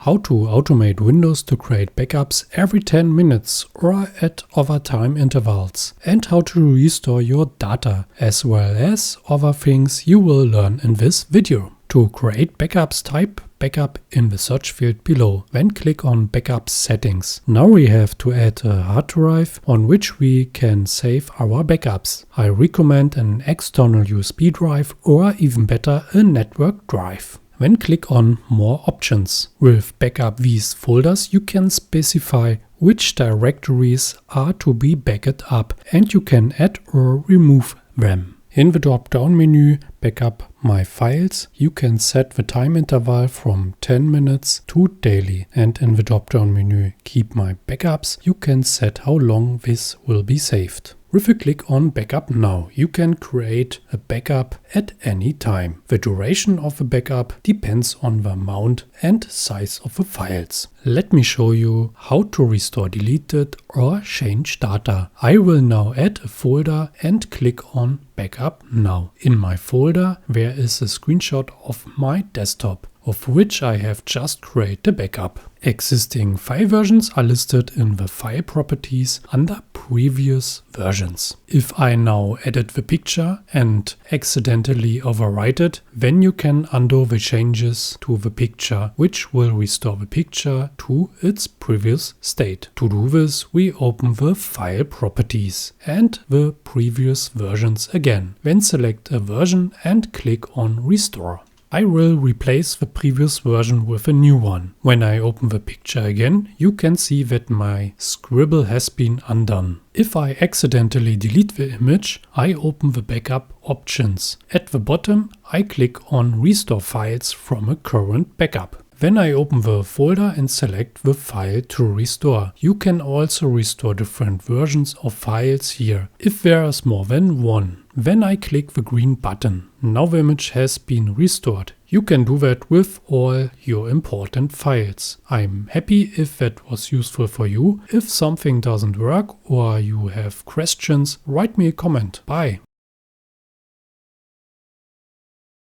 how to automate Windows to create backups every 10 minutes or at other time intervals, and how to restore your data, as well as other things you will learn in this video. To create backups, type backup in the search field below, then click on backup settings. Now we have to add a hard drive on which we can save our backups. I recommend an external USB drive or even better a network drive. Then click on More Options. With Backup these folders you can specify which directories are to be backed up, and you can add or remove them. In the drop-down menu Backup My Files you can set the time interval from 10 minutes to daily, and in the drop-down menu Keep My Backups you can set how long this will be saved. With a click on Backup Now, you can create a backup at any time. The duration of the backup depends on the amount and size of the files. Let me show you how to restore deleted or change data. I will now add a folder and click on Backup Now. In my folder there is a screenshot of my desktop, of which I have just created a backup. Existing file versions are listed in the file properties under previous versions. If I now edit the picture and accidentally overwrite it, then you can undo the changes to the picture, which will restore the picture to its previous state. To do this, we open the file properties and the previous versions again. Then select a version and click on Restore. I will replace the previous version with a new one. When I open the picture again, you can see that my scribble has been undone. If I accidentally delete the image, I open the backup options. At the bottom, I click on Restore Files from a current backup. Then I open the folder and select the file to restore. You can also restore different versions of files here, if there is more than one. Then I click the green button. Now the image has been restored. You can do that with all your important files. I'm happy if that was useful for you. If something doesn't work or you have questions, write me a comment. Bye.